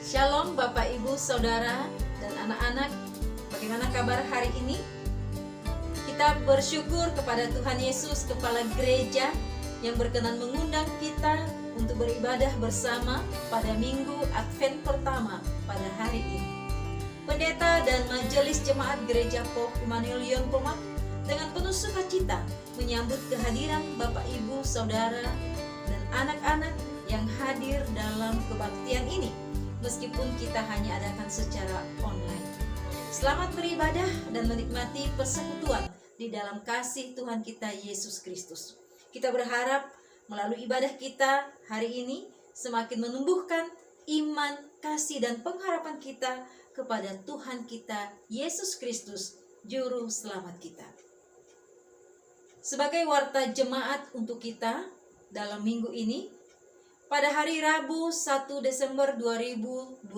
Shalom Bapak Ibu Saudara dan anak-anak. Bagaimana kabar hari ini? Kita bersyukur kepada Tuhan Yesus, Kepala Gereja, yang berkenan mengundang kita untuk beribadah bersama pada Minggu Advent pertama pada hari ini. Pendeta dan Majelis Jemaat Gereja POP Immanuel Lyon Pomat dengan penuh sukacita menyambut kehadiran Bapak Ibu Saudara dan anak-anak yang hadir dalam kebaktian ini, meskipun kita hanya adakan secara online. Selamat beribadah dan menikmati persekutuan di dalam kasih Tuhan kita Yesus Kristus. Kita berharap melalui ibadah kita hari ini semakin menumbuhkan iman, kasih, dan pengharapan kita kepada Tuhan kita Yesus Kristus, Juru Selamat kita. Sebagai warta jemaat untuk kita dalam minggu ini, pada hari Rabu 1 Desember 2021,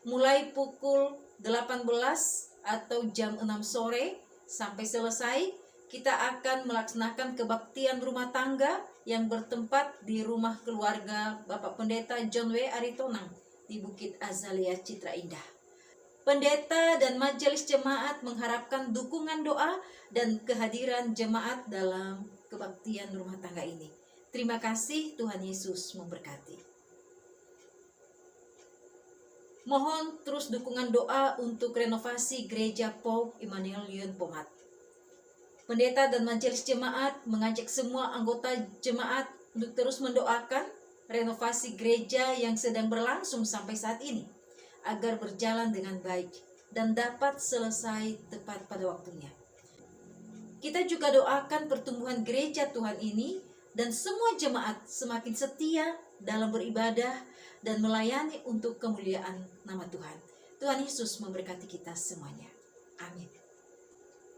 mulai pukul 18 atau jam 6 sore sampai selesai, kita akan melaksanakan kebaktian rumah tangga yang bertempat di rumah keluarga Bapak Pendeta John W. Aritonang di Bukit Azalea Citra Indah. Pendeta dan majelis jemaat mengharapkan dukungan doa dan kehadiran jemaat dalam kebaktian rumah tangga ini. Terima kasih, Tuhan Yesus memberkati. Mohon terus dukungan doa untuk renovasi Gereja POP Immanuel Lyon Pomat. Pendeta dan majelis jemaat mengajak semua anggota jemaat untuk terus mendoakan renovasi gereja yang sedang berlangsung sampai saat ini, agar berjalan dengan baik dan dapat selesai tepat pada waktunya. Kita juga doakan pertumbuhan gereja Tuhan ini dan semua jemaat semakin setia dalam beribadah dan melayani untuk kemuliaan nama Tuhan. Tuhan Yesus memberkati kita semuanya. Amin.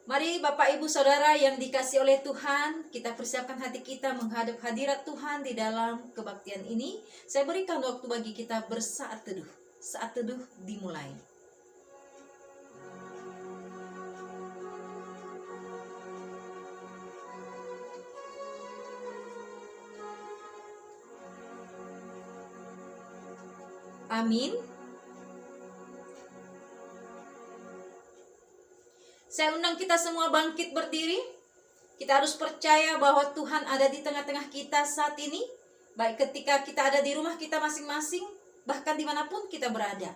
Mari Bapak Ibu Saudara yang dikasihi oleh Tuhan, kita persiapkan hati kita menghadap hadirat Tuhan di dalam kebaktian ini. Saya berikan waktu bagi kita bersaat teduh. Saat teduh dimulai. Amin. Saya undang kita semua bangkit berdiri. Kita harus percaya bahwa Tuhan ada di tengah-tengah kita saat ini, baik ketika kita ada di rumah kita masing-masing, bahkan dimanapun kita berada.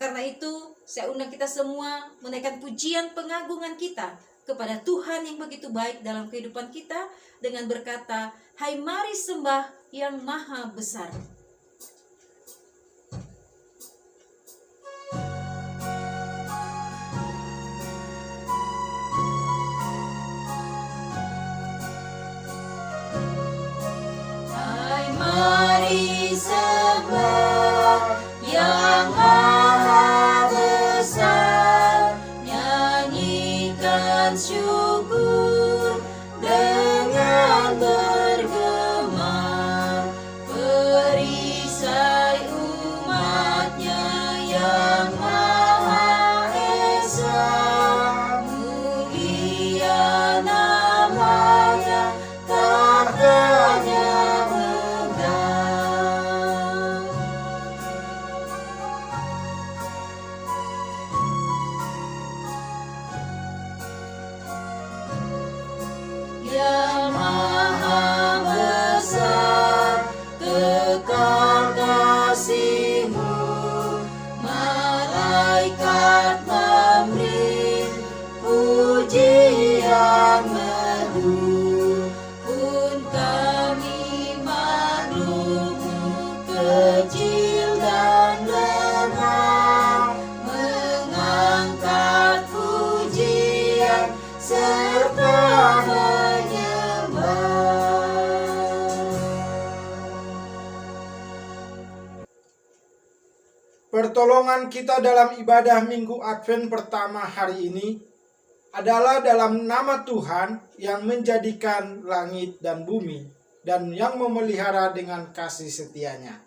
Karena itu, saya undang kita semua menaikkan pujian pengagungan kita kepada Tuhan yang begitu baik dalam kehidupan kita dengan berkata, "Hai mari sembah yang maha besar." Mari sembah yang maha besar, nyanyikan syukur dengan bergema, perisai umatnya yang maha esa, mulia namanya, tahtanya yang maha besar, kekal kasih-Mu, malaikat memberi pujian merdu, pun kami maklum-Mu kecil dan lemah, mengangkat pujian serta Pertolongan kita dalam ibadah Minggu Advent pertama hari ini adalah dalam nama Tuhan yang menjadikan langit dan bumi dan yang memelihara dengan kasih setianya.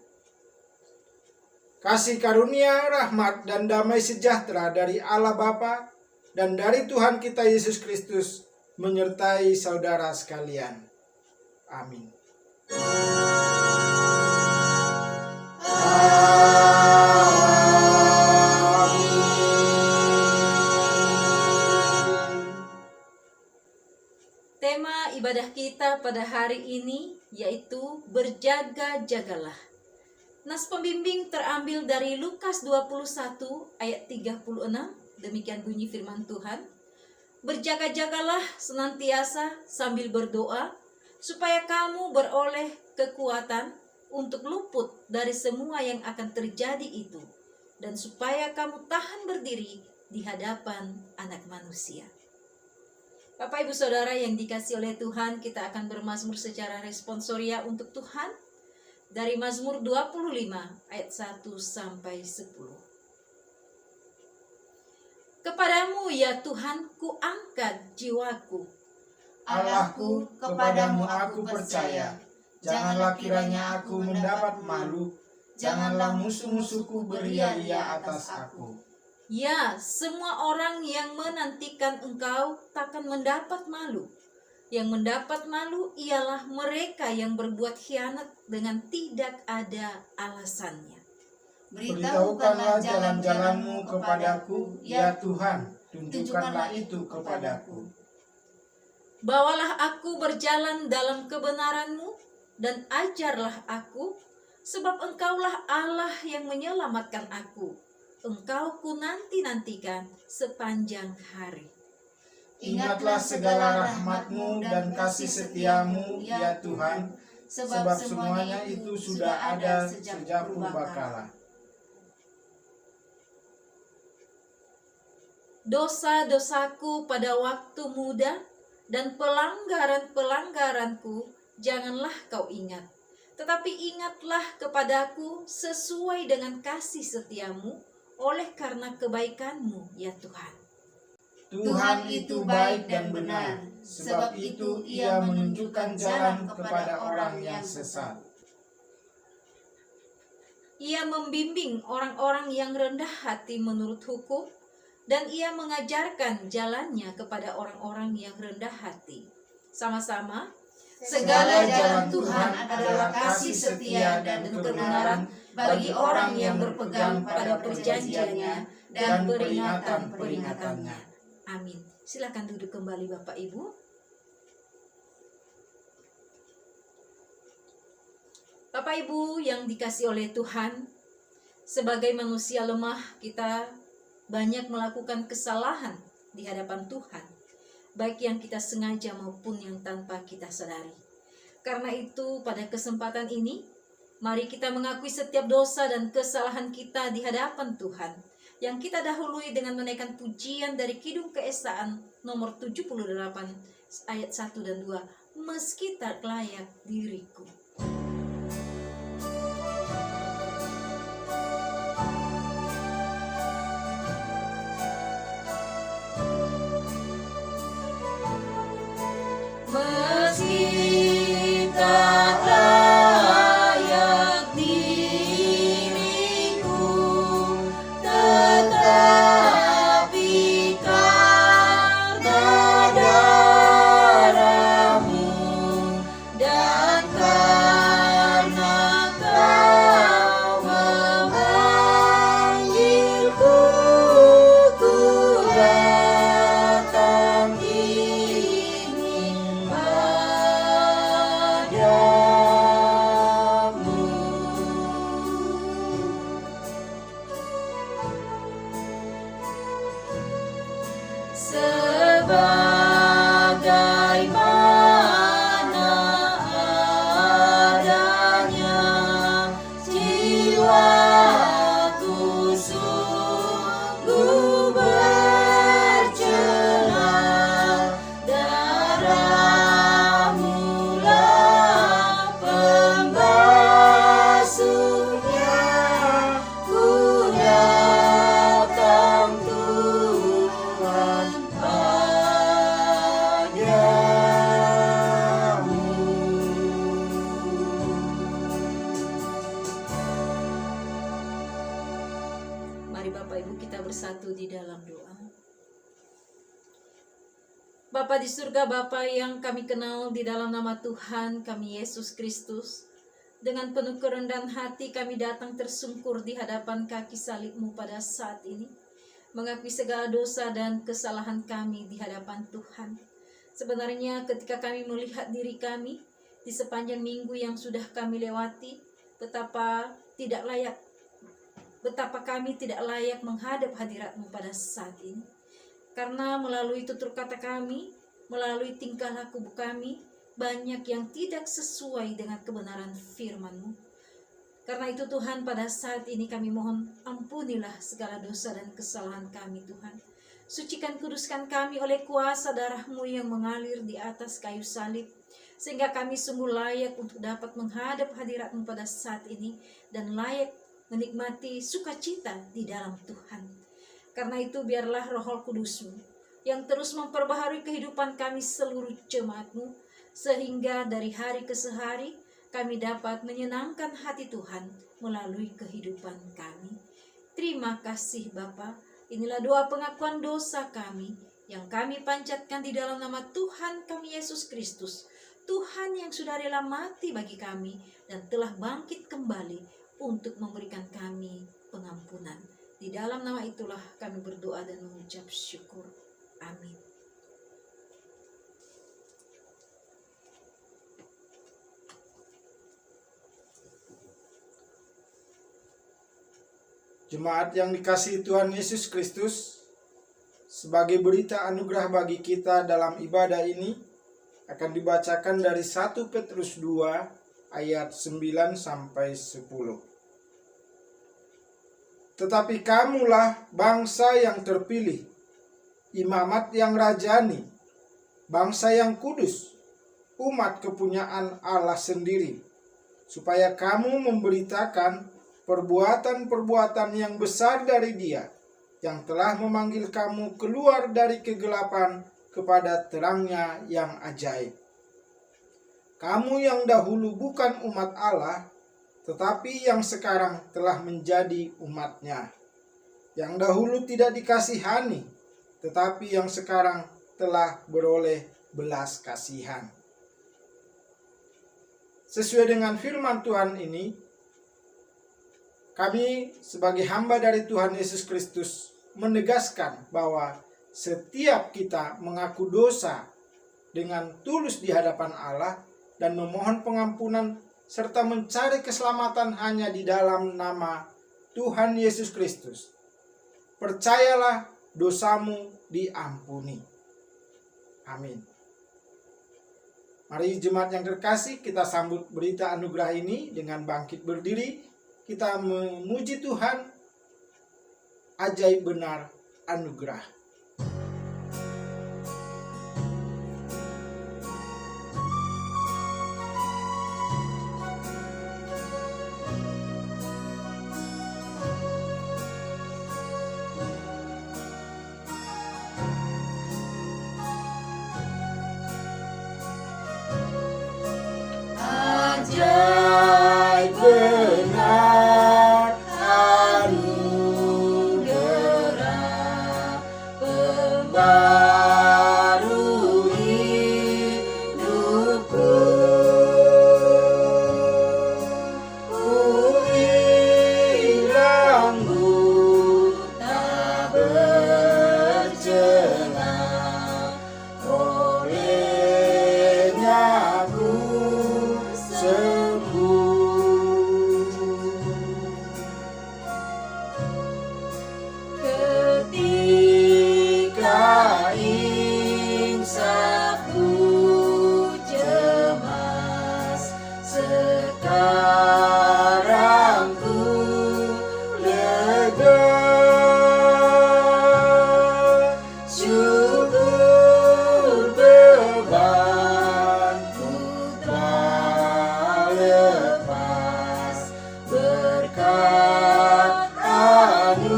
Kasih karunia, rahmat, dan damai sejahtera dari Allah Bapa dan dari Tuhan kita Yesus Kristus menyertai saudara sekalian. Amin. Amin. Tema ibadah kita pada hari ini yaitu berjaga-jagalah. Nas pembimbing terambil dari Lukas 21 ayat 36. Demikian bunyi firman Tuhan. Berjaga-jagalah senantiasa sambil berdoa, supaya kamu beroleh kekuatan untuk luput dari semua yang akan terjadi itu, dan supaya kamu tahan berdiri di hadapan Anak Manusia. Bapak Ibu Saudara yang dikasihi oleh Tuhan, kita akan bermazmur secara responsoria untuk Tuhan dari Mazmur 25 ayat 1 sampai 10. Kepadamu ya Tuhan ku angkat jiwaku. Allahku, kepadamu aku percaya. Janganlah kiranya aku mendapat malu. Janganlah musuh-musuhku beria-ria atas aku. Ya, semua orang yang menantikan engkau takkan mendapat malu. Yang mendapat malu ialah mereka yang berbuat khianat dengan tidak ada alasannya. Beritahukanlah jalan-jalanmu kepadaku, ya Tuhan, tunjukkanlah itu kepadaku. Bawalah aku berjalan dalam kebenaran-Mu dan ajarlah aku, sebab Engkaulah Allah yang menyelamatkan aku. Engkau ku nanti-nantikan sepanjang hari. Ingatlah segala rahmat-Mu dan kasih setia-Mu, ya Tuhan, sebab semuanya itu sudah ada sejak purbakala. Dosa-dosaku pada waktu muda dan pelanggaran-pelanggaranku janganlah kau ingat. Tetapi ingatlah kepadaku sesuai dengan kasih setia-Mu oleh karena kebaikan-Mu, ya Tuhan. Tuhan itu baik dan benar, sebab itu Ia menunjukkan jalan kepada orang yang sesat. Ia membimbing orang-orang yang rendah hati menurut hukum, dan Ia mengajarkan jalannya kepada orang-orang yang rendah hati. Sama-sama, segala jalan Tuhan adalah kasih setia dan kebenaran bagi orang yang berpegang pada perjanjiannya dan peringatan-peringatannya. Amin. Silakan duduk kembali Bapak Ibu. Bapak Ibu yang dikasihi oleh Tuhan, sebagai manusia lemah kita banyak melakukan kesalahan di hadapan Tuhan, baik yang kita sengaja maupun yang tanpa kita sadari. Karena itu pada kesempatan ini, mari kita mengakui setiap dosa dan kesalahan kita di hadapan Tuhan, yang kita dahului dengan menaikkan pujian dari Kidung Keesaan nomor 78 ayat 1 dan 2, meski tak layak diriku. Meski tak layak diriku, tetapi karena darah-Mu dan karena Kau memanggilku, ku datang ini padamu. Sebagaimana adanya jiwaku sungguh bercela, darah-Mu lah pembasuhnya, ku datang Tuhan padamu. Mari Bapak Ibu kita bersatu di dalam doa. Bapa di surga, Bapa yang kami kenal di dalam nama Tuhan kami Yesus Kristus, dengan penuh kerendahan hati kami datang tersungkur di hadapan kaki salib-Mu pada saat ini, mengakui segala dosa dan kesalahan kami di hadapan Tuhan. Sebenarnya ketika kami melihat diri kami di sepanjang minggu yang sudah kami lewati, betapa kami tidak layak menghadap hadirat-Mu pada saat ini. Karena melalui tutur kata kami, melalui tingkah laku kami, banyak yang tidak sesuai dengan kebenaran firman-Mu. Karena itu Tuhan, pada saat ini kami mohon ampunilah segala dosa dan kesalahan kami Tuhan. Sucikan kuduskan kami oleh kuasa darah-Mu yang mengalir di atas kayu salib, sehingga kami sungguh layak untuk dapat menghadap hadirat-Mu pada saat ini, dan layak menikmati sukacita di dalam Tuhan. Karena itu biarlah Roh Kudus-Mu yang terus memperbaharui kehidupan kami seluruh jemaat-Mu, sehingga dari hari ke hari kami dapat menyenangkan hati Tuhan melalui kehidupan kami. Terima kasih Bapa. Inilah doa pengakuan dosa kami yang kami panjatkan di dalam nama Tuhan kami Yesus Kristus, Tuhan yang sudah rela mati bagi kami dan telah bangkit kembali untuk memberikan kami pengampunan. Di dalam nama itulah kami berdoa dan mengucap syukur. Amin. Jemaat yang dikasihi Tuhan Yesus Kristus, sebagai berita anugerah bagi kita dalam ibadah ini akan dibacakan dari 1 Petrus 2 ayat 9 sampai 10. Tetapi kamulah bangsa yang terpilih, imamat yang rajani, bangsa yang kudus, umat kepunyaan Allah sendiri, supaya kamu memberitakan perbuatan-perbuatan yang besar dari Dia yang telah memanggil kamu keluar dari kegelapan kepada terangnya yang ajaib. Kamu yang dahulu bukan umat Allah, tetapi yang sekarang telah menjadi umat-Nya. Yang dahulu tidak dikasihani, tetapi yang sekarang telah beroleh belas kasihan. Sesuai dengan firman Tuhan ini, kami sebagai hamba dari Tuhan Yesus Kristus menegaskan bahwa setiap kita mengaku dosa dengan tulus di hadapan Allah dan memohon pengampunan serta mencari keselamatan hanya di dalam nama Tuhan Yesus Kristus. Percayalah, dosamu diampuni. Amin. Mari jemaat yang terkasih, kita sambut berita anugerah ini dengan bangkit berdiri. Kita memuji Tuhan, ajaib benar anugerah. Ajaib benar anugerah pembaru hidupku. Ku hilang tak bercelah, olehnya ku ketika insafku cemas, sekarang ku lega. Syukur bebanku telah lepas berkat anugerah.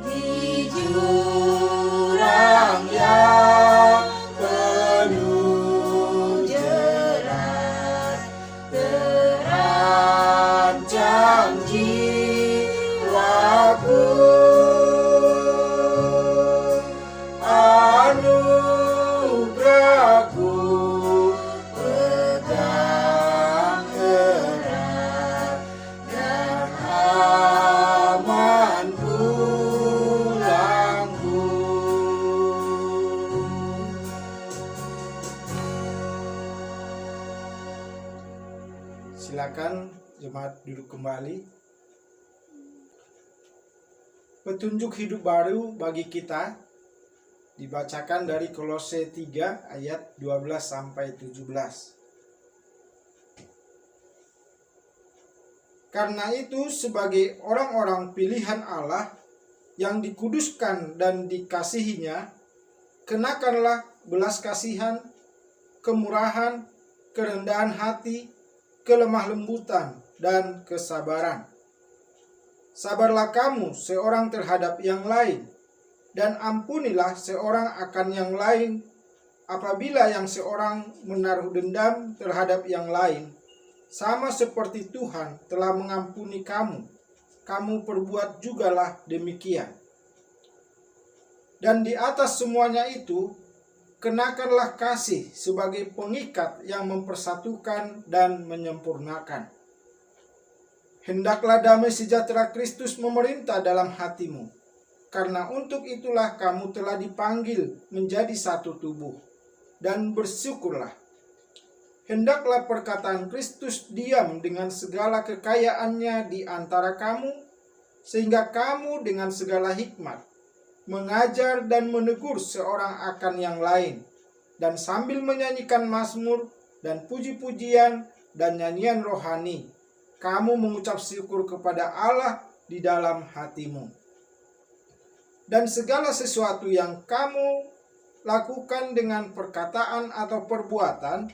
Di jurang yang penuh jerat, terancam jiwaku. Anugerahku pegang erat Silakan jemaat duduk kembali. Petunjuk hidup baru bagi kita dibacakan dari Kolose 3 ayat 12 sampai 17. Karena itu, sebagai orang-orang pilihan Allah yang dikuduskan dan dikasihinya, kenakanlah belas kasihan, kemurahan, kerendahan hati, kelemah lembutan, dan kesabaran. Sabarlah kamu seorang terhadap yang lain, dan ampunilah seorang akan yang lain apabila yang seorang menaruh dendam terhadap yang lain. Sama seperti Tuhan telah mengampuni kamu, kamu perbuat jugalah demikian. Dan di atas semuanya itu, kenakanlah kasih sebagai pengikat yang mempersatukan dan menyempurnakan. Hendaklah damai sejahtera Kristus memerintah dalam hatimu, karena untuk itulah kamu telah dipanggil menjadi satu tubuh, dan bersyukurlah. Hendaklah perkataan Kristus diam dengan segala kekayaannya di antara kamu, sehingga kamu dengan segala hikmat mengajar dan menegur seorang akan yang lain, dan sambil menyanyikan mazmur dan puji-pujian dan nyanyian rohani, kamu mengucap syukur kepada Allah di dalam hatimu. Dan segala sesuatu yang kamu lakukan dengan perkataan atau perbuatan,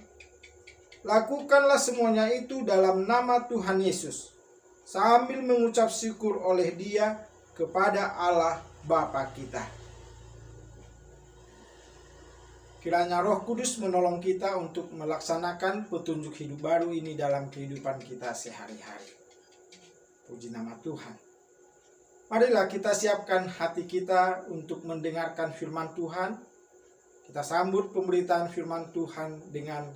lakukanlah semuanya itu dalam nama Tuhan Yesus, sambil mengucap syukur oleh Dia kepada Allah Bapa kita. Kiranya Roh Kudus menolong kita untuk melaksanakan petunjuk hidup baru ini dalam kehidupan kita sehari-hari. Puji nama Tuhan. Marilah kita siapkan hati kita untuk mendengarkan firman Tuhan. Kita sambut pemberitaan firman Tuhan dengan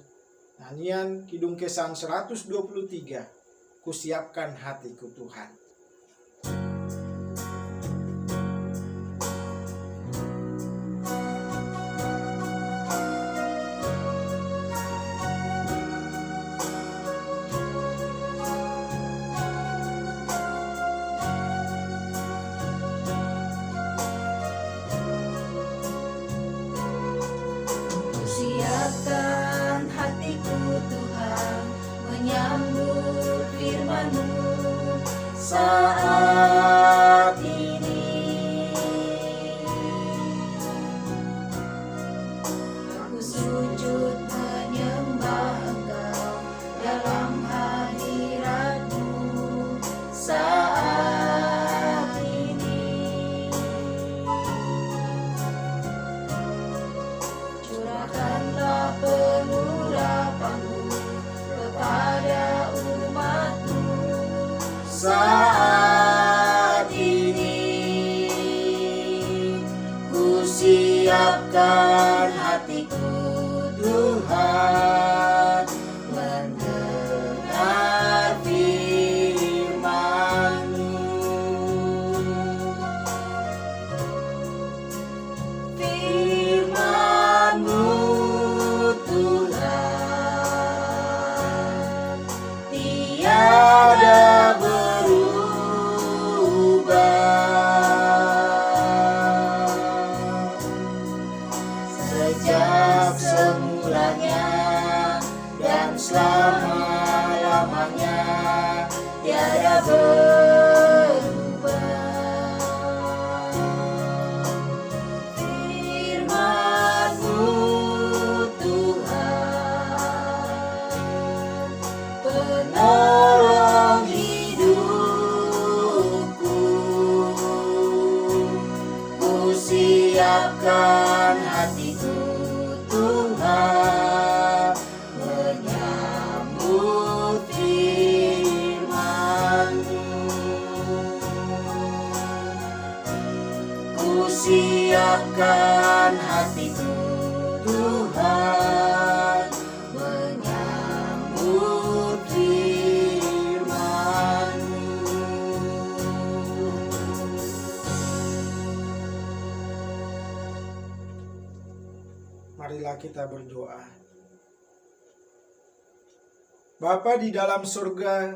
nyanyian Kidung Kesan 123, Kusiapkan Hatiku Tuhan. Siapkan hatiku Tuhan, menyambut firman-Mu saat ini. Aku sujud menyembah Engkau dalam hadirat-Mu saat ini. Curahkanlah pengurapan-Mu kepada umat-Mu saat ini. Ku siapkan hatiku Tuhan, mendengar firman-Mu. Firman-Mu Tuhan, tiada berubah. Sejak semulanya dan selama-lamanya tiada berubah. Firman-Mu Tuhan, penolong hidupku. Ku siapkan hatiku Tuhan, menyambut firman-Mu. Ku siapkan hatiku Tuhan, menyambut firman-Mu. Marilah kita berdoa. Bapa di dalam surga,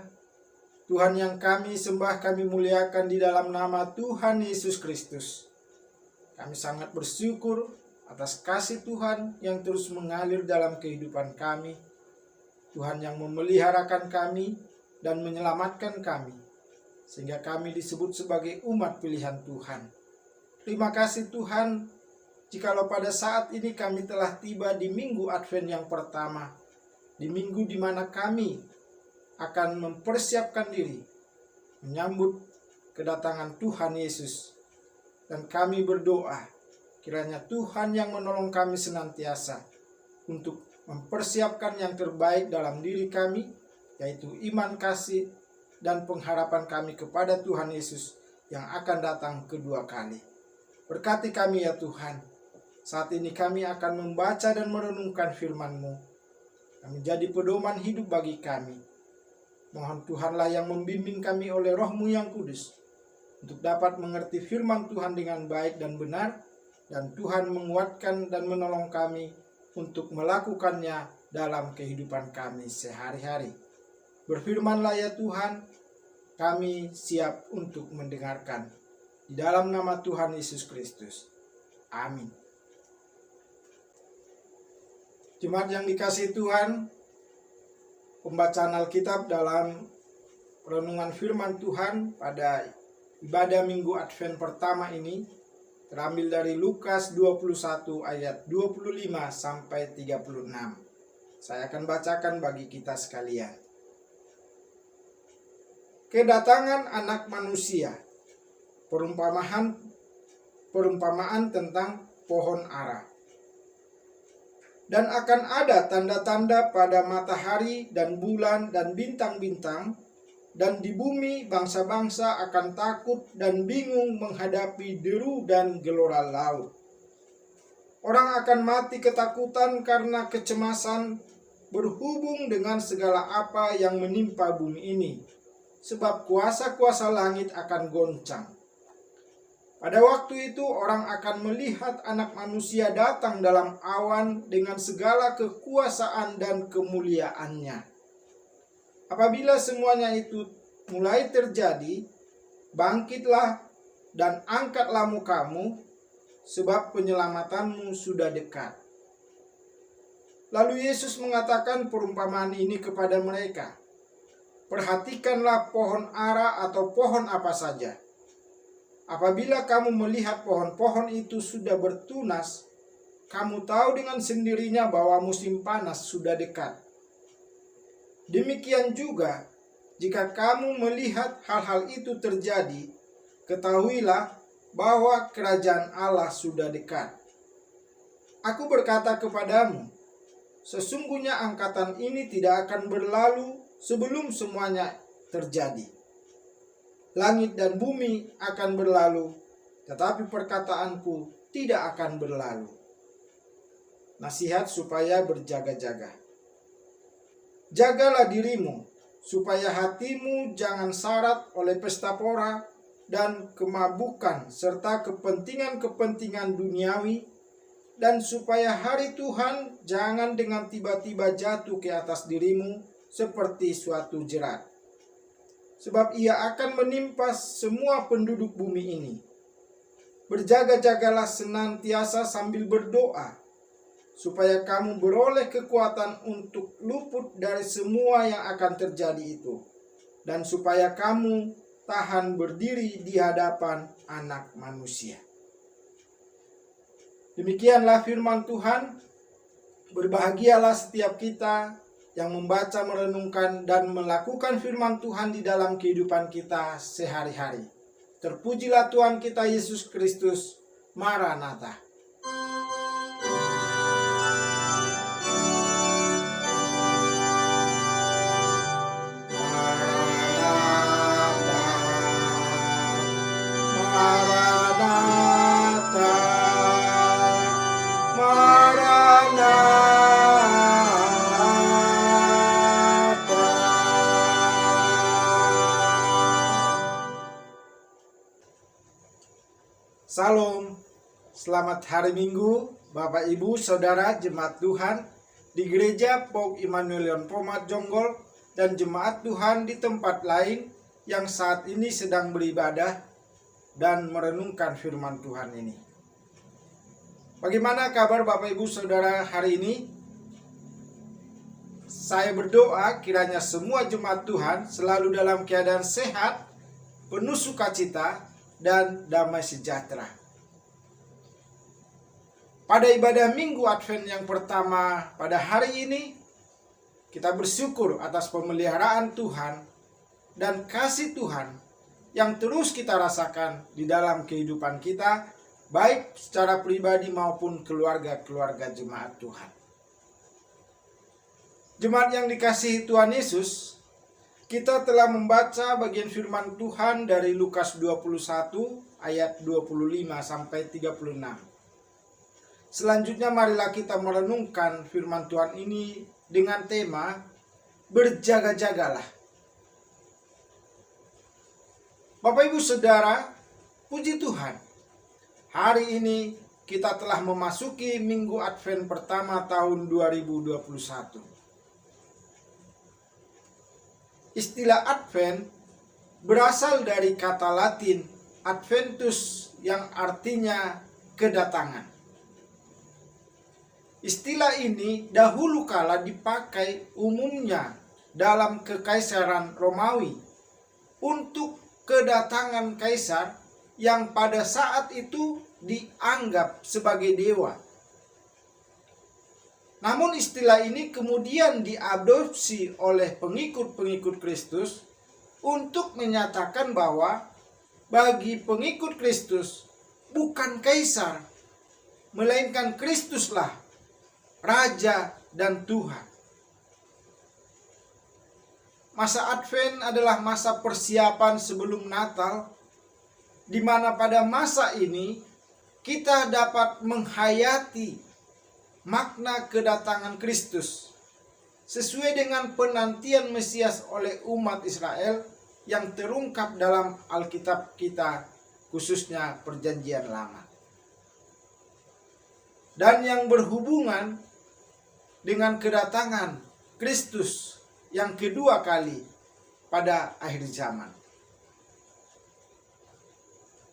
Tuhan yang kami sembah, kami muliakan di dalam nama Tuhan Yesus Kristus. Kami sangat bersyukur atas kasih Tuhan yang terus mengalir dalam kehidupan kami. Tuhan yang memeliharakan kami dan menyelamatkan kami, sehingga kami disebut sebagai umat pilihan Tuhan. Terima kasih Tuhan, jikalau pada saat ini kami telah tiba di minggu Advent yang pertama, di minggu di mana kami akan mempersiapkan diri menyambut kedatangan Tuhan Yesus. Dan kami berdoa, kiranya Tuhan yang menolong kami senantiasa untuk mempersiapkan yang terbaik dalam diri kami, yaitu iman, kasih, dan pengharapan kami kepada Tuhan Yesus yang akan datang kedua kali. Berkati kami ya Tuhan. Saat ini kami akan membaca dan merenungkan firman-Mu yang menjadi pedoman hidup bagi kami. Mohon Tuhanlah yang membimbing kami oleh Roh-Mu yang kudus untuk dapat mengerti firman Tuhan dengan baik dan benar, dan Tuhan menguatkan dan menolong kami untuk melakukannya dalam kehidupan kami sehari-hari. Berfirmanlah ya Tuhan, kami siap untuk mendengarkan. Di dalam nama Tuhan Yesus Kristus. Amin. Jemaat yang dikasihi Tuhan, pembacaan Alkitab dalam renungan firman Tuhan pada ibadah Minggu Advent pertama ini terambil dari Lukas 21 ayat 25 sampai 36. Saya akan bacakan bagi kita sekalian. Kedatangan Anak Manusia. Perumpamaan tentang pohon ara. Dan akan ada tanda-tanda pada matahari dan bulan dan bintang-bintang, dan di bumi bangsa-bangsa akan takut dan bingung menghadapi deru dan gelora laut. Orang akan mati ketakutan karena kecemasan berhubung dengan segala apa yang menimpa bumi ini, sebab kuasa-kuasa langit akan goncang. Pada waktu itu orang akan melihat Anak Manusia datang dalam awan dengan segala kekuasaan dan kemuliaannya. Apabila semuanya itu mulai terjadi, bangkitlah dan angkatlah mukamu, sebab penyelamatanmu sudah dekat. Lalu Yesus mengatakan perumpamaan ini kepada mereka. Perhatikanlah pohon ara atau pohon apa saja. Apabila kamu melihat pohon-pohon itu sudah bertunas, kamu tahu dengan sendirinya bahwa musim panas sudah dekat. Demikian juga, jika kamu melihat hal-hal itu terjadi, ketahuilah bahwa kerajaan Allah sudah dekat. Aku berkata kepadamu, sesungguhnya angkatan ini tidak akan berlalu sebelum semuanya terjadi. Langit dan bumi akan berlalu, tetapi perkataanku tidak akan berlalu. Nasihat supaya berjaga-jaga. Jagalah dirimu, supaya hatimu jangan syarat oleh pesta pora dan kemabukan, serta kepentingan-kepentingan duniawi, dan supaya hari Tuhan jangan dengan tiba-tiba jatuh ke atas dirimu seperti suatu jerat. Sebab ia akan menimpa semua penduduk bumi ini. Berjaga-jagalah senantiasa sambil berdoa, supaya kamu beroleh kekuatan untuk luput dari semua yang akan terjadi itu, dan supaya kamu tahan berdiri di hadapan Anak Manusia. Demikianlah firman Tuhan. Berbahagialah setiap kita yang membaca, merenungkan, dan melakukan firman Tuhan di dalam kehidupan kita sehari-hari. Terpujilah Tuhan kita Yesus Kristus. Maranatha. Salam, selamat hari Minggu Bapak Ibu Saudara Jemaat Tuhan di Gereja Pauk Immanuel Pomat Jonggol dan jemaat Tuhan di tempat lain yang saat ini sedang beribadah dan merenungkan firman Tuhan ini. Bagaimana kabar Bapak Ibu Saudara hari ini? Saya berdoa kiranya semua jemaat Tuhan selalu dalam keadaan sehat, penuh sukacita, dan damai sejahtera. Pada ibadah Minggu Advent yang pertama pada hari ini, kita bersyukur atas pemeliharaan Tuhan dan kasih Tuhan yang terus kita rasakan di dalam kehidupan kita, baik secara pribadi maupun keluarga-keluarga jemaat Tuhan. Jemaat yang dikasihi Tuhan Yesus, kita telah membaca bagian firman Tuhan dari Lukas 21 ayat 25 sampai 36. Selanjutnya marilah kita merenungkan firman Tuhan ini dengan tema berjaga-jagalah. Bapak Ibu Saudara, puji Tuhan. Hari ini kita telah memasuki Minggu Advent pertama tahun 2021. Istilah Advent berasal dari kata Latin Adventus yang artinya kedatangan. Istilah ini dahulu kala dipakai umumnya dalam Kekaisaran Romawi untuk kedatangan kaisar yang pada saat itu dianggap sebagai dewa. Namun istilah ini kemudian diadopsi oleh pengikut-pengikut Kristus untuk menyatakan bahwa bagi pengikut Kristus bukan kaisar, melainkan Kristuslah Raja dan Tuhan. Masa Advent adalah masa persiapan sebelum Natal, di mana pada masa ini kita dapat menghayati makna kedatangan Kristus sesuai dengan penantian Mesias oleh umat Israel yang terungkap dalam Alkitab kita, khususnya Perjanjian Lama, dan yang berhubungan dengan kedatangan Kristus yang kedua kali pada akhir zaman.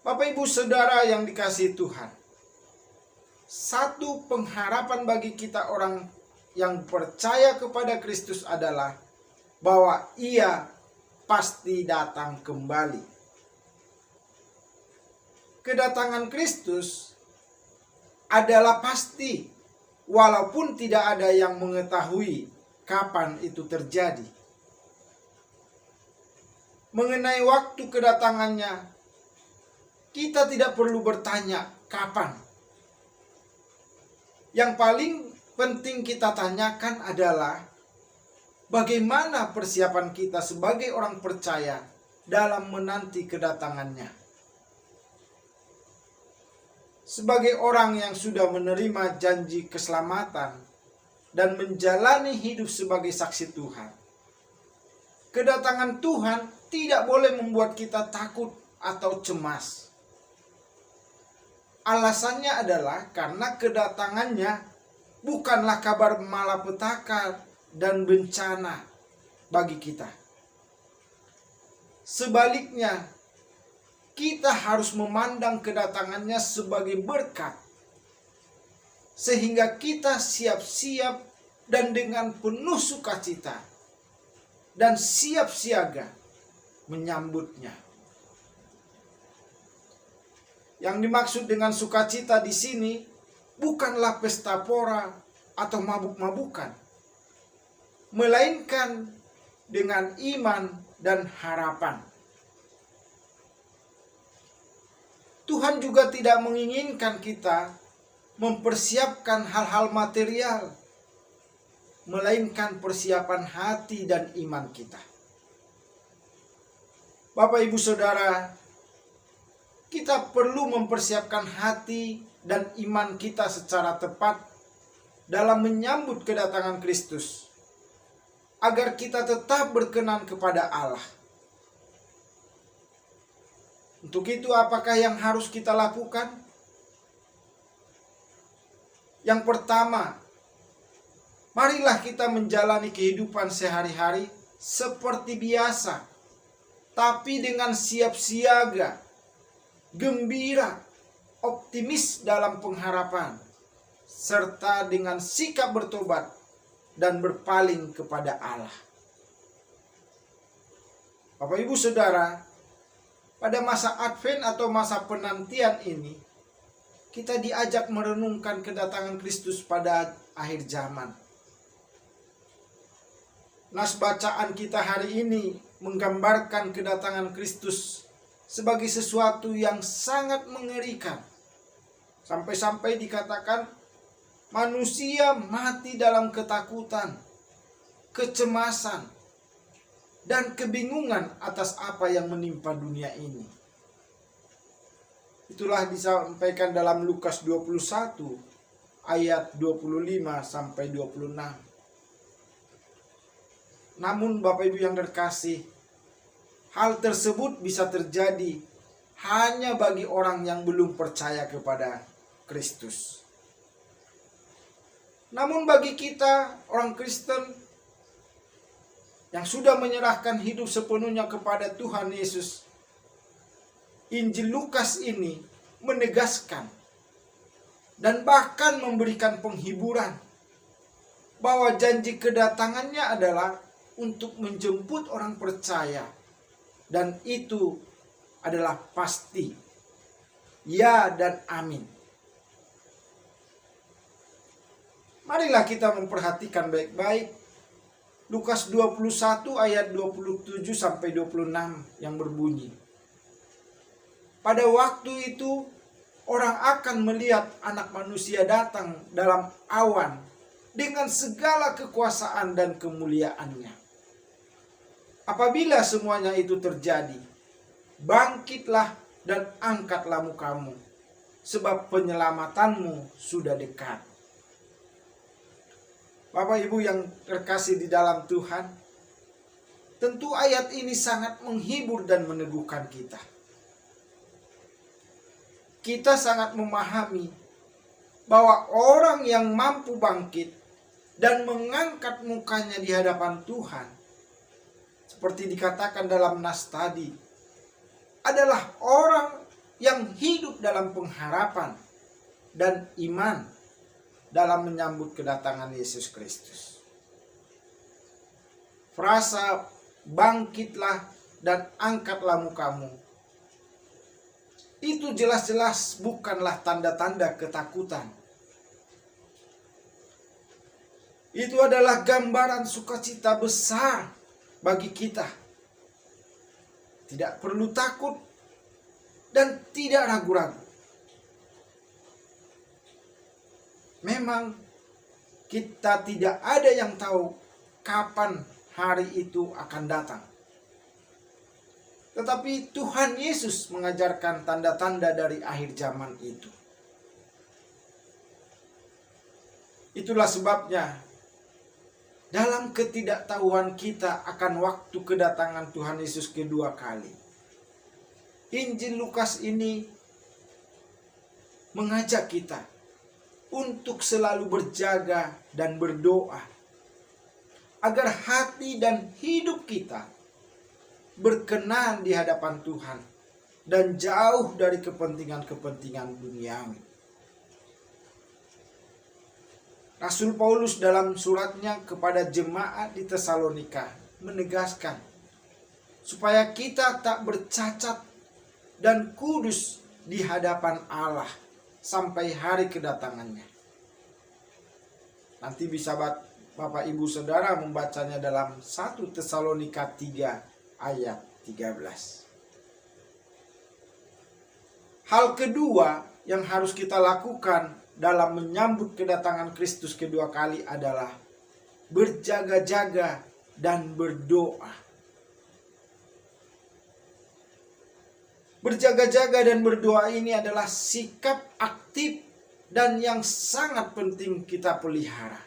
Bapak Ibu Saudara yang dikasihi Tuhan, satu pengharapan bagi kita orang yang percaya kepada Kristus adalah bahwa Ia pasti datang kembali. Kedatangan Kristus adalah pasti, walaupun tidak ada yang mengetahui kapan itu terjadi. Mengenai waktu kedatangannya, kita tidak perlu bertanya kapan. Yang paling penting kita tanyakan adalah bagaimana persiapan kita sebagai orang percaya dalam menanti kedatangannya. Sebagai orang yang sudah menerima janji keselamatan dan menjalani hidup sebagai saksi Tuhan, kedatangan Tuhan tidak boleh membuat kita takut atau cemas. Alasannya adalah karena kedatangannya bukanlah kabar malapetaka dan bencana bagi kita. Sebaliknya, kita harus memandang kedatangannya sebagai berkat, sehingga kita siap-siap dan dengan penuh sukacita dan siap siaga menyambutnya. Yang dimaksud dengan sukacita di sini bukanlah pesta pora atau mabuk-mabukan, melainkan dengan iman dan harapan. Tuhan juga tidak menginginkan kita mempersiapkan hal-hal material, melainkan persiapan hati dan iman kita. Bapak Ibu Saudara, kita perlu mempersiapkan hati dan iman kita secara tepat dalam menyambut kedatangan Kristus, agar kita tetap berkenan kepada Allah. Untuk itu, apakah yang harus kita lakukan? Yang pertama, marilah kita menjalani kehidupan sehari-hari seperti biasa, tapi dengan siap siaga, gembira, optimis dalam pengharapan, serta dengan sikap bertobat dan berpaling kepada Allah. Bapak Ibu Saudara, pada masa Advent atau masa penantian ini, kita diajak merenungkan kedatangan Kristus pada akhir zaman. Nas bacaan kita hari ini menggambarkan kedatangan Kristus sebagai sesuatu yang sangat mengerikan. Sampai-sampai dikatakan manusia mati dalam ketakutan, kecemasan, dan kebingungan atas apa yang menimpa dunia ini. Itulah disampaikan dalam Lukas 21 ayat 25 sampai 26. Namun Bapak Ibu yang terkasih, hal tersebut bisa terjadi hanya bagi orang yang belum percaya kepada Kristus. Namun bagi kita orang Kristen yang sudah menyerahkan hidup sepenuhnya kepada Tuhan Yesus, Injil Lukas ini menegaskan dan bahkan memberikan penghiburan bahwa janji kedatangannya adalah untuk menjemput orang percaya, dan itu adalah pasti. Ya dan amin. Marilah kita memperhatikan baik-baik Lukas 21 ayat 27 sampai 26 yang berbunyi, pada waktu itu orang akan melihat Anak Manusia datang dalam awan dengan segala kekuasaan dan kemuliaannya. Apabila semuanya itu terjadi, bangkitlah dan angkatlah mukamu, sebab penyelamatanmu sudah dekat. Bapak Ibu yang terkasih di dalam Tuhan, tentu ayat ini sangat menghibur dan meneguhkan kita. Kita sangat memahami bahwa orang yang mampu bangkit dan mengangkat mukanya di hadapan Tuhan, seperti dikatakan dalam nas tadi, adalah orang yang hidup dalam pengharapan dan iman dalam menyambut kedatangan Yesus Kristus. Frasa bangkitlah dan angkatlah mukamu itu jelas-jelas bukanlah tanda-tanda ketakutan. Itu adalah gambaran sukacita besar bagi kita. Tidak perlu takut dan tidak ragu-ragu. Memang kita tidak ada yang tahu kapan hari itu akan datang. Tetapi Tuhan Yesus mengajarkan tanda-tanda dari akhir zaman itu. Itulah sebabnya dalam ketidaktahuan kita akan waktu kedatangan Tuhan Yesus kedua kali, Injil Lukas ini mengajak kita untuk selalu berjaga dan berdoa agar hati dan hidup kita berkenan di hadapan Tuhan dan jauh dari kepentingan-kepentingan duniawi. Rasul Paulus dalam suratnya kepada jemaat di Tesalonika menegaskan supaya kita tak bercacat dan kudus di hadapan Allah sampai hari kedatangannya. Nanti bisa Bapak Ibu Saudara membacanya dalam 1 Tesalonika 3 ayat 13. Hal kedua yang harus kita lakukan dalam menyambut kedatangan Kristus kedua kali adalah berjaga-jaga dan berdoa. Berjaga-jaga dan berdoa ini adalah sikap aktif dan yang sangat penting kita pelihara.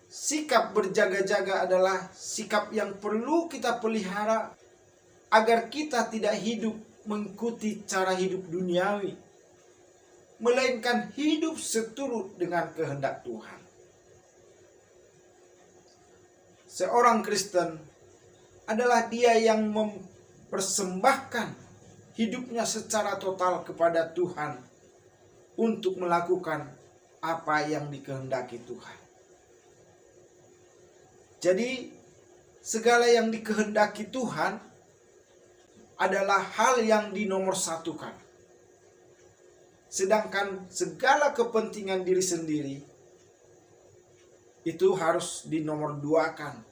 Sikap berjaga-jaga adalah sikap yang perlu kita pelihara agar kita tidak hidup mengikuti cara hidup duniawi, melainkan hidup seturut dengan kehendak Tuhan. seorang Kristen adalah dia yang mempersembahkan hidupnya secara total kepada Tuhan untuk melakukan apa yang dikehendaki Tuhan. Jadi segala yang dikehendaki Tuhan adalah hal yang dinomorsatukan. Sedangkan segala kepentingan diri sendiri itu harus dinomorduakan,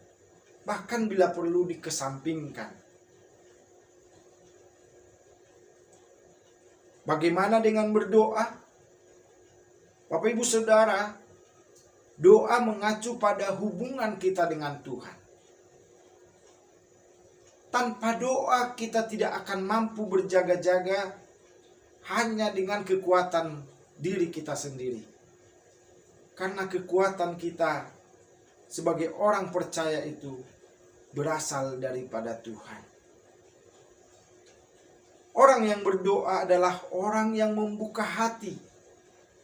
bahkan bila perlu dikesampingkan. Bagaimana dengan berdoa? Bapak Ibu Saudara, doa mengacu pada hubungan kita dengan Tuhan. Tanpa doa kita tidak akan mampu berjaga-jaga hanya dengan kekuatan diri kita sendiri. Karena kekuatan kita sebagai orang percaya itu berasal daripada Tuhan. Orang yang berdoa adalah orang yang membuka hati,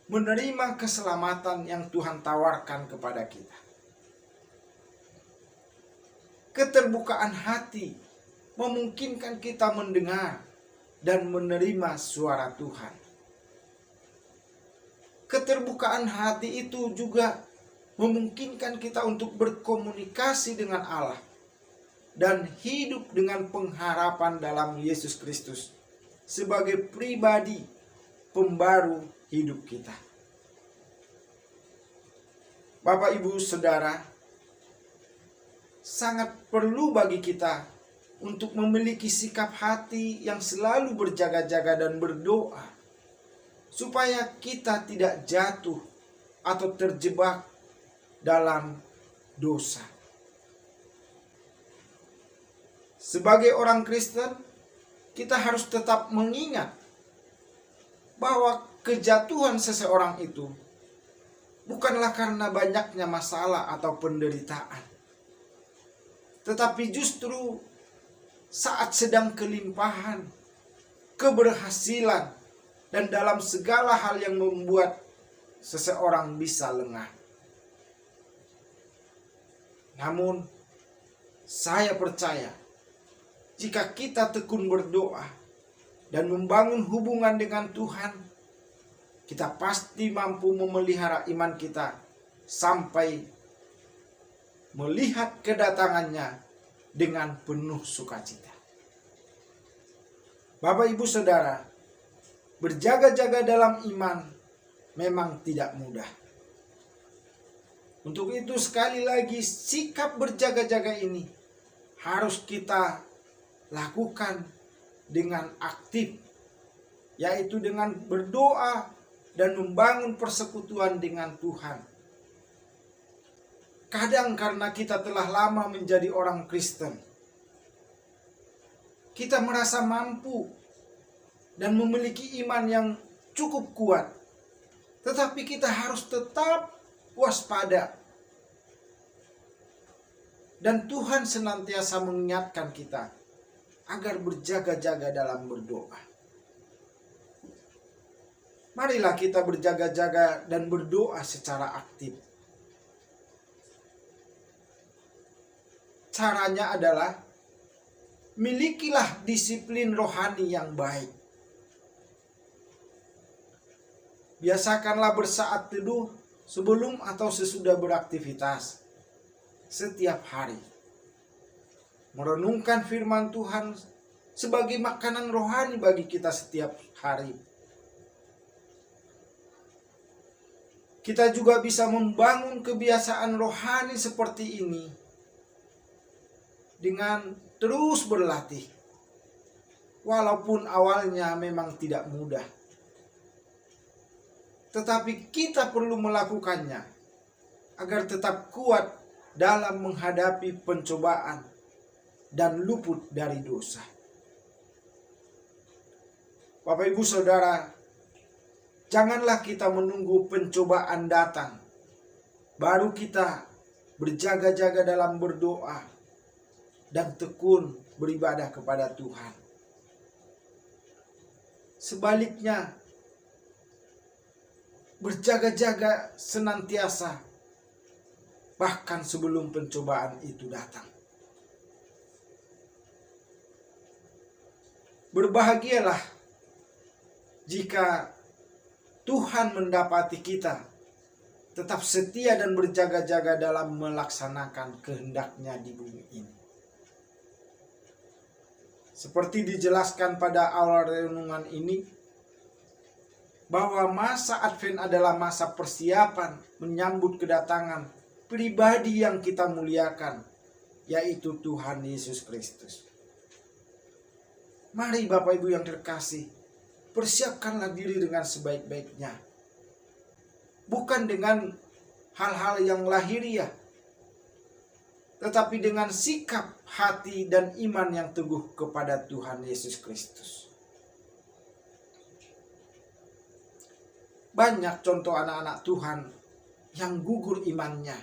menerima keselamatan yang Tuhan tawarkan kepada kita. Keterbukaan hati memungkinkan kita mendengar dan menerima suara Tuhan. Keterbukaan hati itu juga memungkinkan kita untuk berkomunikasi dengan Allah dan hidup dengan pengharapan dalam Yesus Kristus sebagai pribadi pembaru hidup kita. Bapak, Ibu, Saudara, sangat perlu bagi kita untuk memiliki sikap hati yang selalu berjaga-jaga dan berdoa supaya kita tidak jatuh atau terjebak dalam dosa. Sebagai orang Kristen, kita harus tetap mengingat bahwa kejatuhan seseorang itu bukanlah karena banyaknya masalah atau penderitaan, tetapi justru saat sedang kelimpahan, keberhasilan, dan dalam segala hal yang membuat seseorang bisa lengah. Namun, saya percaya jika kita tekun berdoa dan membangun hubungan dengan Tuhan, kita pasti mampu memelihara iman kita sampai melihat kedatangannya dengan penuh sukacita. Bapak, Ibu, Saudara, berjaga-jaga dalam iman memang tidak mudah. Untuk itu sekali lagi sikap berjaga-jaga ini harus kita lakukan dengan aktif, yaitu dengan berdoa dan membangun persekutuan dengan Tuhan. Kadang karena kita telah lama menjadi orang Kristen, kita merasa mampu dan memiliki iman yang cukup kuat. Tetapi kita harus tetap waspada. Dan Tuhan senantiasa mengingatkan kita agar berjaga-jaga dalam berdoa. Marilah kita berjaga-jaga dan berdoa secara aktif. Caranya adalah milikilah disiplin rohani yang baik. Biasakanlah bersaat teduh sebelum atau sesudah beraktivitas setiap hari. Merenungkan firman Tuhan sebagai makanan rohani bagi kita setiap hari. Kita juga bisa membangun kebiasaan rohani seperti ini dengan terus berlatih. Walaupun awalnya memang tidak mudah, tetapi kita perlu melakukannya agar tetap kuat dalam menghadapi pencobaan dan luput dari dosa. Bapak, Ibu, Saudara, janganlah kita menunggu pencobaan datang baru kita berjaga-jaga dalam berdoa dan tekun beribadah kepada Tuhan. Sebaliknya, berjaga-jaga senantiasa bahkan sebelum pencobaan itu datang. Berbahagialah jika Tuhan mendapati kita tetap setia dan berjaga-jaga dalam melaksanakan kehendak-Nya di bumi ini. Seperti dijelaskan pada awal renungan ini, bahwa masa Advent adalah masa persiapan menyambut kedatangan pribadi yang kita muliakan, yaitu Tuhan Yesus Kristus. Mari Bapak Ibu yang terkasih, persiapkanlah diri dengan sebaik-baiknya. Bukan dengan hal-hal yang lahiriah, tetapi dengan sikap hati dan iman yang teguh kepada Tuhan Yesus Kristus. Banyak contoh anak-anak Tuhan yang gugur imannya.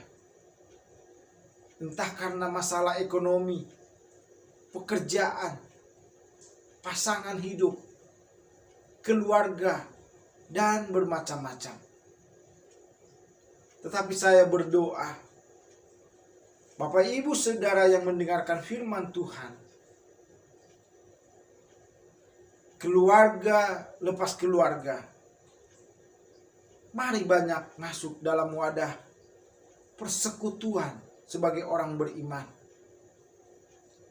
Entah karena masalah ekonomi, pekerjaan, pasangan hidup, keluarga, dan bermacam-macam. Tetapi saya berdoa, Bapak Ibu Saudara yang mendengarkan firman Tuhan, keluarga lepas keluarga, mari banyak masuk dalam wadah persekutuan sebagai orang beriman,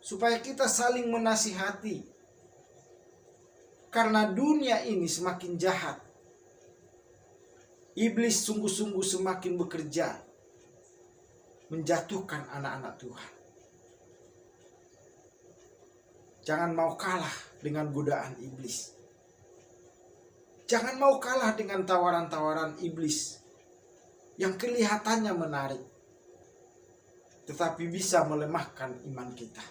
supaya kita saling menasihati, karena dunia ini semakin jahat. Iblis sungguh-sungguh semakin bekerja menjatuhkan anak-anak Tuhan. Jangan mau kalah dengan godaan iblis. Jangan mau kalah dengan tawaran-tawaran iblis yang kelihatannya menarik, tetapi bisa melemahkan iman kita.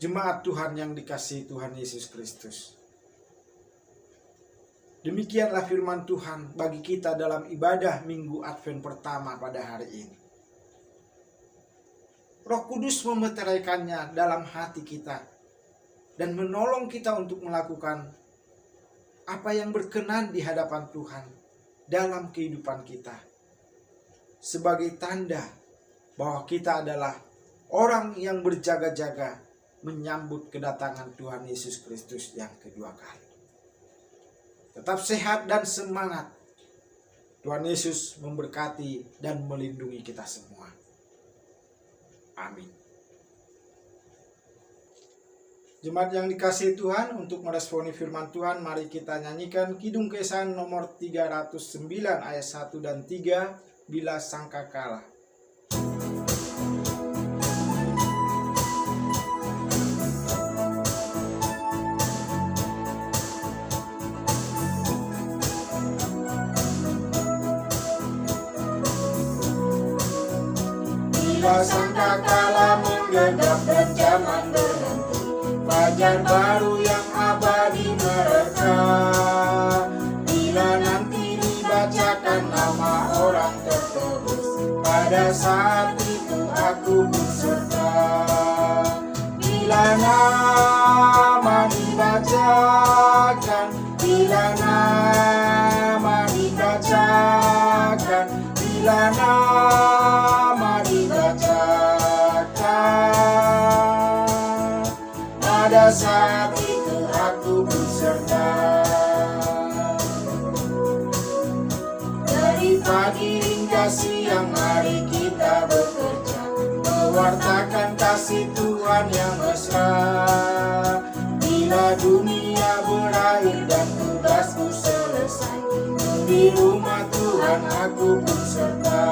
Jemaat Tuhan yang dikasihi Tuhan Yesus Kristus, demikianlah firman Tuhan bagi kita dalam ibadah Minggu Advent pertama pada hari ini. Roh Kudus memeteraikannya dalam hati kita dan menolong kita untuk melakukan apa yang berkenan di hadapan Tuhan dalam kehidupan kita, sebagai tanda bahwa kita adalah orang yang berjaga-jaga menyambut kedatangan Tuhan Yesus Kristus yang kedua kali. Tetap sehat dan semangat. Tuhan Yesus memberkati dan melindungi kita semua. Amin. Jemaat yang dikasihi Tuhan, untuk meresponi firman Tuhan, mari kita nyanyikan Kidung Kesan nomor 309 ayat 1 dan 3, Bila Sangkakala. Bila sangkakala menggegap dan zaman berhenti, fajar baru yang abadi mereka. Bila nanti dibacakan nama orang tertebus, pada saat itu aku berserta. Bila nama dibacakan, bila nama dibacakan, bila nama dibacakan, pada saat itu aku berserta. Dari pagi hingga siang hari kita bekerja, mewartakan kasih Tuhan yang mesra. Bila dunia berakhir dan tugasku selesai, di rumah Tuhan aku berserta.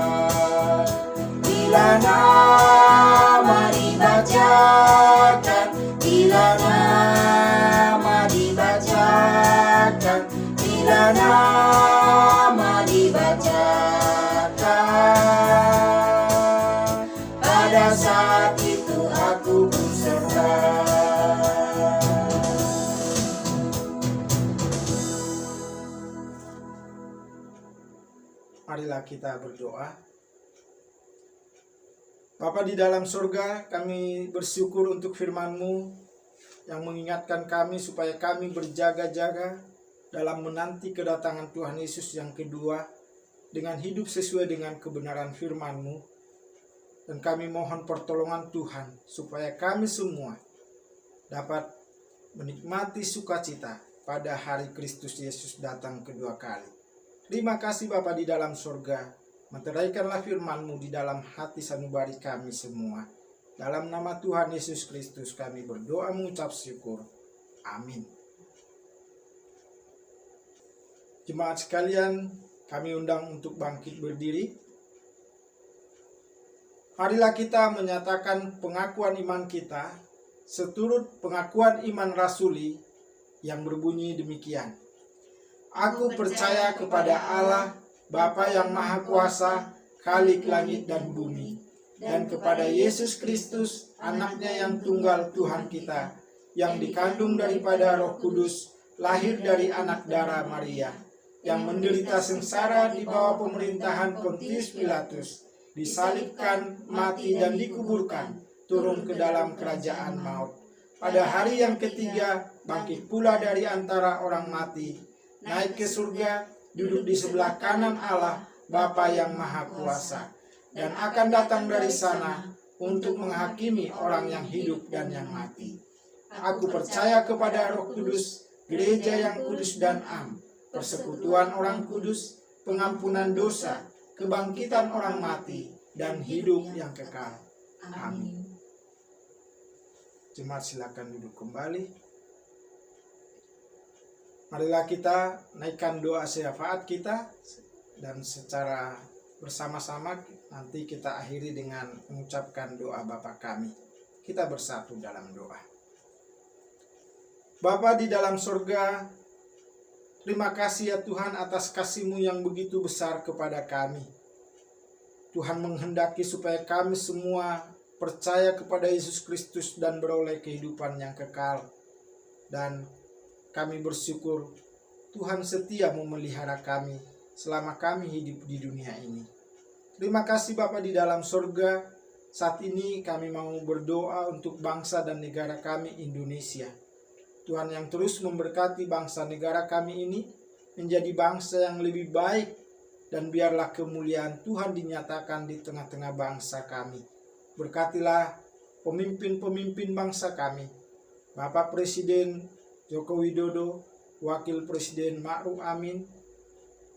Bila nama dibacakan, bila nama dibacakan, bila nama dibacakan, pada saat itu aku berserta. Marilah kita berdoa. Bapa di dalam surga, kami bersyukur untuk firman-Mu yang mengingatkan kami supaya kami berjaga-jaga dalam menanti kedatangan Tuhan Yesus yang kedua, dengan hidup sesuai dengan kebenaran firman-Mu. Dan kami mohon pertolongan Tuhan supaya kami semua dapat menikmati sukacita pada hari Kristus Yesus datang kedua kali. Terima kasih Bapa di dalam surga, meteraikanlah firman-Mu di dalam hati sanubari kami semua. Dalam nama Tuhan Yesus Kristus kami berdoa mengucap syukur. Amin. Jemaat sekalian, kami undang untuk bangkit berdiri. Marilah kita menyatakan pengakuan iman kita seturut pengakuan iman rasuli yang berbunyi demikian. Aku percaya kepada Allah, Bapa yang Maha Kuasa, Khalik langit dan bumi, dan kepada Yesus Kristus, anaknya yang tunggal Tuhan kita, yang dikandung daripada Roh Kudus, lahir dari anak darah Maria, yang menderita sengsara di bawah pemerintahan Pontius Pilatus, disalibkan, mati dan dikuburkan, turun ke dalam kerajaan maut. Pada hari yang ketiga, bangkit pula dari antara orang mati, naik ke surga, duduk di sebelah kanan Allah, Bapa yang Maha Kuasa, dan akan datang dari sana untuk menghakimi orang yang hidup dan yang mati. Aku percaya kepada Roh Kudus, gereja yang kudus dan am, persekutuan orang kudus, pengampunan dosa, kebangkitan orang mati, dan hidup yang kekal. Amin. Jemaat silakan duduk kembali. Marilah kita naikkan doa syafaat kita, dan secara bersama-sama nanti kita akhiri dengan mengucapkan doa Bapa kami. Kita bersatu dalam doa. Bapa di dalam surga, terima kasih ya Tuhan atas kasih-Mu yang begitu besar kepada kami. Tuhan menghendaki supaya kami semua percaya kepada Yesus Kristus dan beroleh kehidupan yang kekal. Dan kami bersyukur Tuhan setia memelihara kami selama kami hidup di dunia ini. Terima kasih Bapa di dalam surga. Saat ini kami mau berdoa untuk bangsa dan negara kami Indonesia. Tuhan yang terus memberkati bangsa negara kami ini menjadi bangsa yang lebih baik, dan biarlah kemuliaan Tuhan dinyatakan di tengah-tengah bangsa kami. Berkatilah pemimpin-pemimpin bangsa kami, Bapak Presiden Joko Widodo, Wakil Presiden Ma'ruf Amin,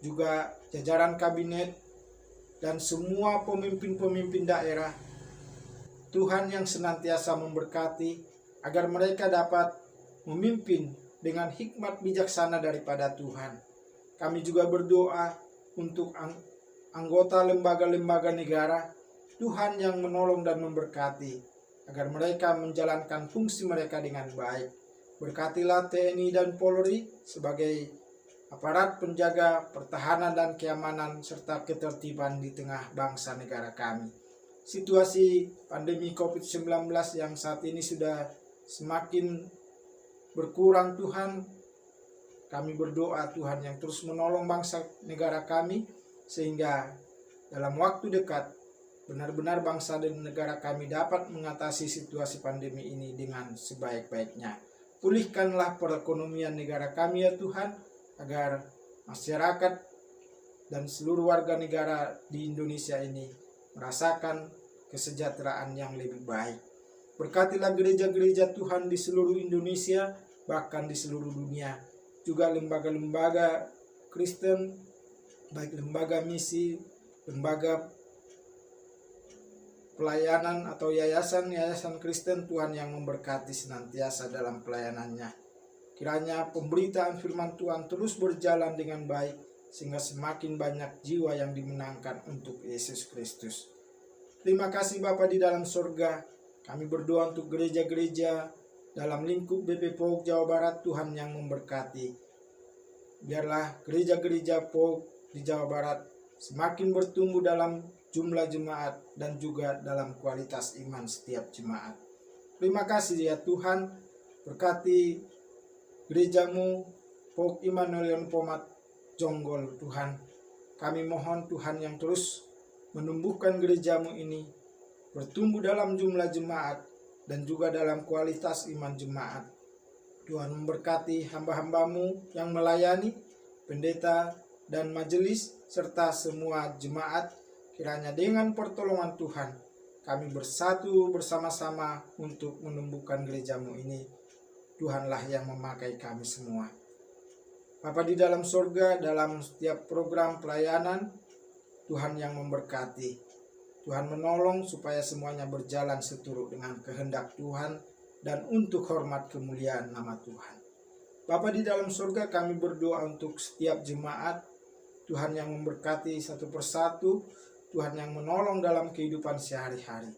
juga jajaran kabinet, dan semua pemimpin-pemimpin daerah. Tuhan yang senantiasa memberkati agar mereka dapat memimpin dengan hikmat bijaksana daripada Tuhan. Kami juga berdoa untuk anggota lembaga-lembaga negara, Tuhan yang menolong dan memberkati agar mereka menjalankan fungsi mereka dengan baik. Berkatilah TNI dan Polri sebagai aparat penjaga pertahanan dan keamanan serta ketertiban di tengah bangsa negara kami. Situasi pandemi COVID-19 yang saat ini sudah semakin berkurang Tuhan, kami berdoa Tuhan yang terus menolong bangsa negara kami, sehingga dalam waktu dekat benar-benar bangsa dan negara kami dapat mengatasi situasi pandemi ini dengan sebaik-baiknya. Pulihkanlah perekonomian negara kami ya Tuhan, agar masyarakat dan seluruh warga negara di Indonesia ini merasakan kesejahteraan yang lebih baik. Berkatilah gereja-gereja Tuhan di seluruh Indonesia, bahkan di seluruh dunia. Juga lembaga-lembaga Kristen, baik lembaga misi, lembaga pelayanan atau yayasan-yayasan Kristen, Tuhan yang memberkati senantiasa dalam pelayanannya. Kiranya pemberitaan firman Tuhan terus berjalan dengan baik, sehingga semakin banyak jiwa yang dimenangkan untuk Yesus Kristus. Terima kasih Bapa di dalam surga. Kami berdoa untuk gereja-gereja dalam lingkup BP POG Jawa Barat, Tuhan yang memberkati. Biarlah gereja-gereja POG di Jawa Barat semakin bertumbuh dalam jumlah jemaat dan juga dalam kualitas iman setiap jemaat. Terima kasih ya Tuhan, berkati gerejamu POG Immanuel Pomat Jonggol Tuhan. Kami mohon Tuhan yang terus menumbuhkan gerejamu ini bertumbuh dalam jumlah jemaat dan juga dalam kualitas iman jemaat. Tuhan memberkati hamba-hambamu yang melayani, pendeta, dan majelis serta semua jemaat, kiranya dengan pertolongan Tuhan kami bersatu bersama-sama untuk menumbuhkan gereja-Mu ini. Tuhanlah yang memakai kami semua. Bapa di dalam sorga, dalam setiap program pelayanan, Tuhan yang memberkati. Tuhan menolong supaya semuanya berjalan seturut dengan kehendak Tuhan dan untuk hormat kemuliaan nama Tuhan. Bapa di dalam surga, kami berdoa untuk setiap jemaat, Tuhan yang memberkati satu persatu, Tuhan yang menolong dalam kehidupan sehari-hari.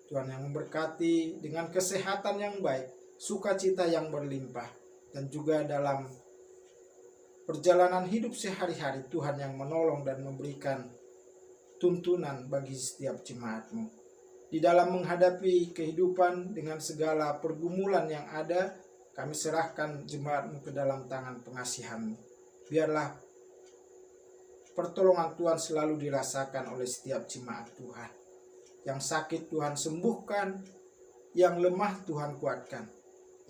Tuhan yang memberkati dengan kesehatan yang baik, sukacita yang berlimpah, dan juga dalam perjalanan hidup sehari-hari, Tuhan yang menolong dan memberikan tuntunan bagi setiap jemaat-Mu. Di dalam menghadapi kehidupan dengan segala pergumulan yang ada, kami serahkan jemaat-Mu ke dalam tangan pengasihan-Mu. Biarlah pertolongan Tuhan selalu dirasakan oleh setiap jemaat Tuhan. Yang sakit Tuhan sembuhkan, yang lemah Tuhan kuatkan,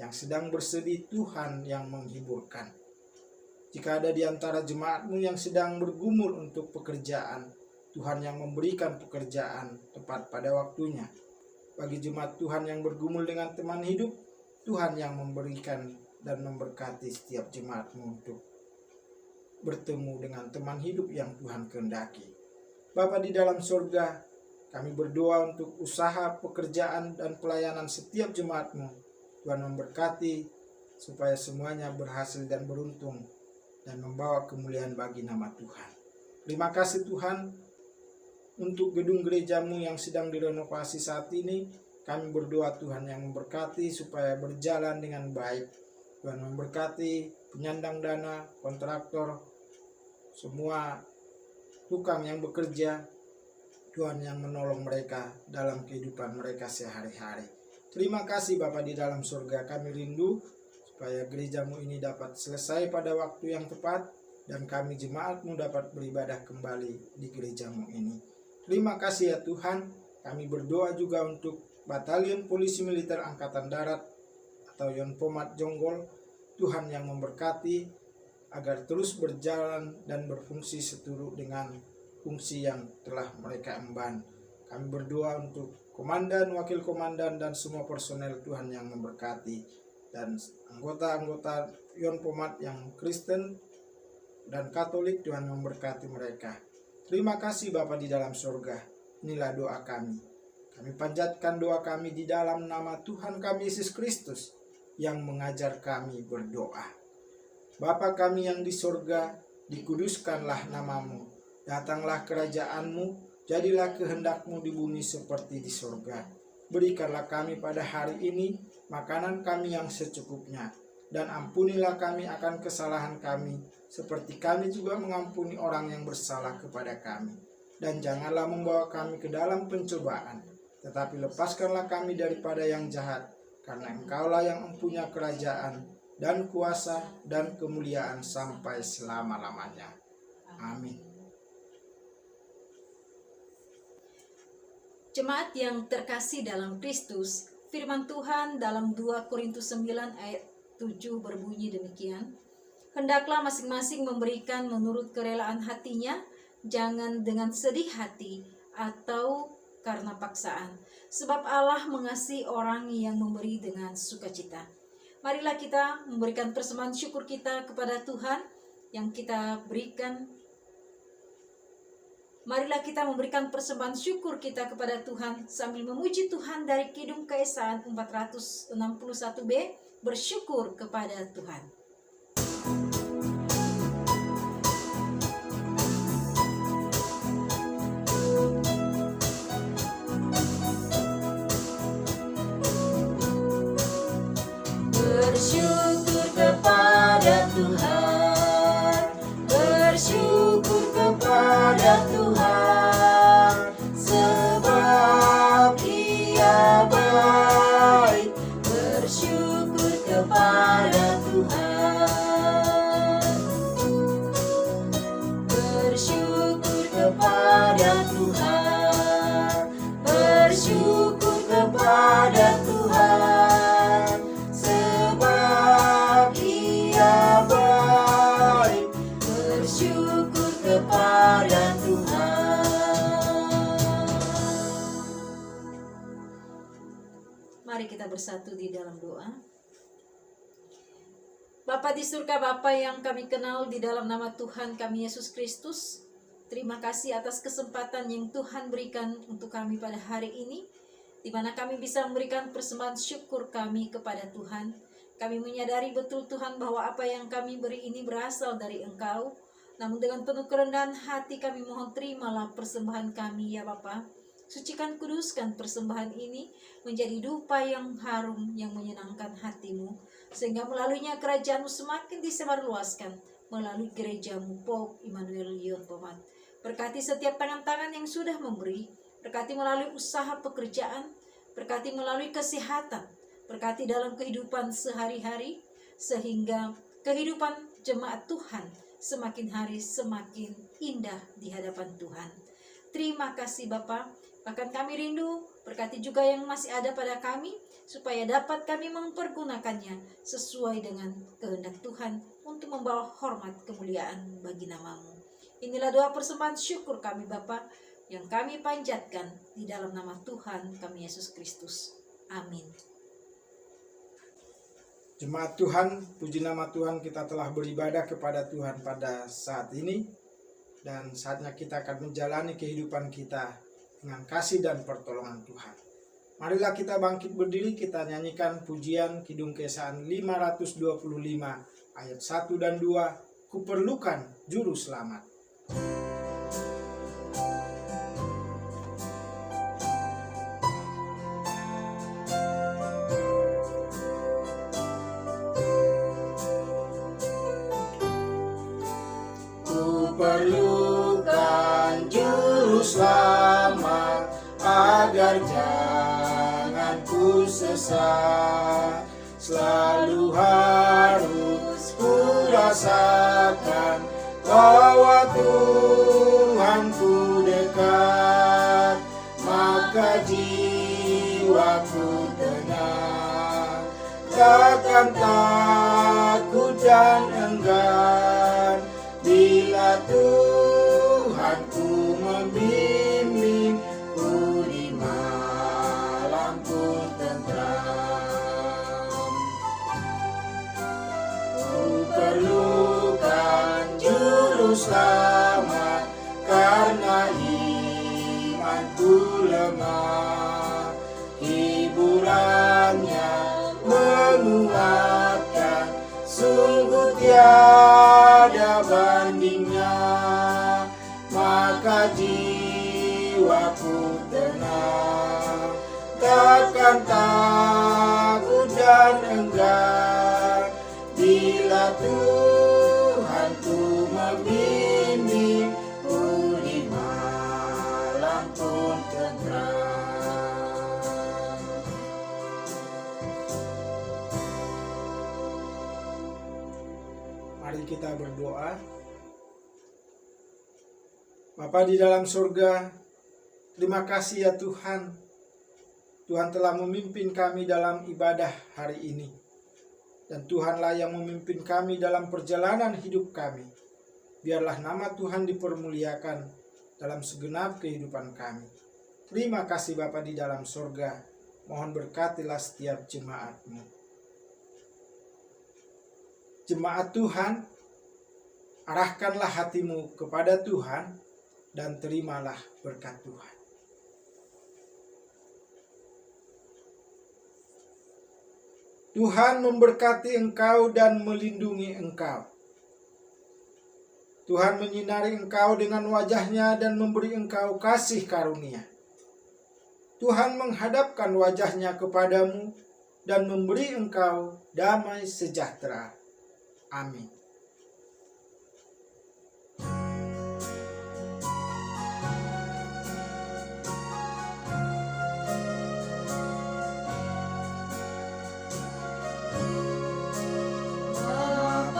yang sedang bersedih Tuhan yang menghiburkan. Jika ada di antara jemaat-Mu yang sedang bergumul untuk pekerjaan, Tuhan yang memberikan pekerjaan tepat pada waktunya. Bagi jemaat Tuhan yang bergumul dengan teman hidup, Tuhan yang memberikan dan memberkati setiap jemaat-Mu untuk bertemu dengan teman hidup yang Tuhan kehendaki. Bapa di dalam surga, kami berdoa untuk usaha, pekerjaan, dan pelayanan setiap jemaat-Mu. Tuhan memberkati supaya semuanya berhasil dan beruntung dan membawa kemuliaan bagi nama Tuhan. Terima kasih Tuhan untuk gedung gereja-Mu yang sedang direnovasi saat ini. Kami berdoa Tuhan yang memberkati supaya berjalan dengan baik. Tuhan memberkati penyandang dana, kontraktor, semua tukang yang bekerja. Tuhan yang menolong mereka dalam kehidupan mereka sehari-hari. Terima kasih Bapa di dalam surga, kami rindu supaya gereja-Mu ini dapat selesai pada waktu yang tepat dan kami jemaat-Mu dapat beribadah kembali di gereja-Mu ini. Terima kasih ya Tuhan. Kami berdoa juga untuk Batalion Polisi Militer Angkatan Darat atau Yonpomat Jonggol. Tuhan yang memberkati agar terus berjalan dan berfungsi seturut dengan fungsi yang telah mereka emban. Kami berdoa untuk komandan, wakil komandan, dan semua personel Tuhan yang memberkati. Dan anggota-anggota Yonpomat yang Kristen dan Katolik, Tuhan memberkati mereka. Terima kasih Bapa di dalam surga. Inilah doa kami. Kami panjatkan doa kami di dalam nama Tuhan kami Yesus Kristus yang mengajar kami berdoa. Bapa kami yang di surga, dikuduskanlah namamu. Datanglah kerajaan-Mu, jadilah kehendak-Mu di bumi seperti di surga. Berikanlah kami pada hari ini makanan kami yang secukupnya. Dan ampunilah kami akan kesalahan kami, seperti kami juga mengampuni orang yang bersalah kepada kami. Dan janganlah membawa kami ke dalam pencobaan, tetapi lepaskanlah kami daripada yang jahat, karena Engkaulah yang mempunyai kerajaan, dan kuasa, dan kemuliaan sampai selama-lamanya. Amin. Jemaat yang terkasih dalam Kristus, firman Tuhan dalam 2 Korintus 9 ayat 7 berbunyi demikian. Hendaklah masing-masing memberikan menurut kerelaan hatinya, jangan dengan sedih hati atau karena paksaan. Sebab Allah mengasihi orang yang memberi dengan sukacita. Marilah kita memberikan persembahan syukur kita kepada Tuhan yang kita berikan. Marilah kita memberikan persembahan syukur kita kepada Tuhan sambil memuji Tuhan dari Kidung Keesaan 461b, bersyukur kepada Tuhan. Bersyukur kepada Tuhan, bersyukur kepada Tuhan, sebab Ia baik. Bersyukur kepada Tuhan, bersyukur kepada Tuhan, bersyukur kepada Tuhan, sebab Ia baik. Bersyukur bersatu di dalam doa. Bapa di surga, Bapa yang kami kenal di dalam nama Tuhan kami Yesus Kristus, terima kasih atas kesempatan yang Tuhan berikan untuk kami pada hari ini, di mana kami bisa memberikan persembahan syukur kami kepada Tuhan. Kami menyadari betul Tuhan bahwa apa yang kami beri ini berasal dari Engkau. Namun dengan penuh kerendahan hati kami mohon terimalah persembahan kami ya Bapa. Sucikan kuduskan persembahan ini menjadi dupa yang harum yang menyenangkan hati-Mu, sehingga melaluinya kerajaan-Mu semakin disebarluaskan melalui gereja-Mu Pope Immanuel Leon Pomat. Berkati setiap tangan-tangan yang sudah memberi, berkati melalui usaha pekerjaan, berkati melalui kesehatan, berkati dalam kehidupan sehari-hari, sehingga kehidupan jemaat Tuhan semakin hari semakin indah di hadapan Tuhan. Terima kasih Bapa. Bahkan kami rindu berkati juga yang masih ada pada kami, supaya dapat kami mempergunakannya sesuai dengan kehendak Tuhan untuk membawa hormat kemuliaan bagi nama-Mu. Inilah doa persembahan syukur kami Bapa, yang kami panjatkan di dalam nama Tuhan kami Yesus Kristus. Amin. Jemaat Tuhan, puji nama Tuhan, kita telah beribadah kepada Tuhan pada saat ini, dan saatnya kita akan menjalani kehidupan kita dengan kasih dan pertolongan Tuhan. Marilah kita bangkit berdiri, kita nyanyikan pujian Kidung Keesahan 525 ayat 1 dan 2, Kuperlukan Juru Selamat. Perlukan juru selamat agar jangan ku sesat. Selalu harus ku rasakan bahwa Tuhanku dekat, maka jiwaku tenang, takkan takut dan enggan. Bila Tuhanku membimbing, ku di malam pun tentram. Ku perlukan juru selamat, karena imanku lemah. Hiburannya menguatkan, sungguh tiada bandingnya, maka jiwaku tenang, takkan takut dan enggan. Bila Tuhanku membimbing, ku di malam pun tentram. Mari kita berdoa. Bapa di dalam surga, terima kasih ya Tuhan. Tuhan telah memimpin kami dalam ibadah hari ini. Dan Tuhanlah yang memimpin kami dalam perjalanan hidup kami. Biarlah nama Tuhan dipermuliakan dalam segenap kehidupan kami. Terima kasih Bapa di dalam surga. Mohon berkatilah setiap jemaat-Mu. Jemaat Tuhan, arahkanlah hatimu kepada Tuhan dan terimalah berkat Tuhan. Tuhan memberkati engkau dan melindungi engkau. Tuhan menyinari engkau dengan wajah-Nya dan memberi engkau kasih karunia. Tuhan menghadapkan wajah-Nya kepadamu dan memberi engkau damai sejahtera. Amin.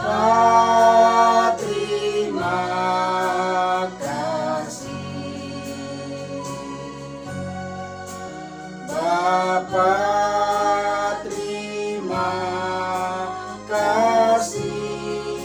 Bapa, terima kasih. Bapa, terima kasih.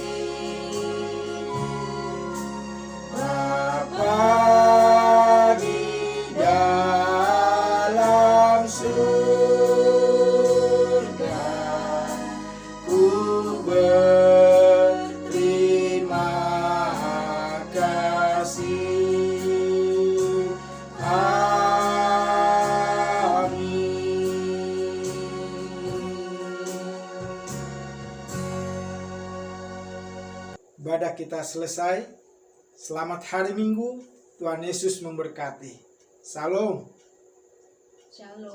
ibadah kita selesai. Selamat hari Minggu, Tuhan Yesus memberkati. Shalom. Shalom.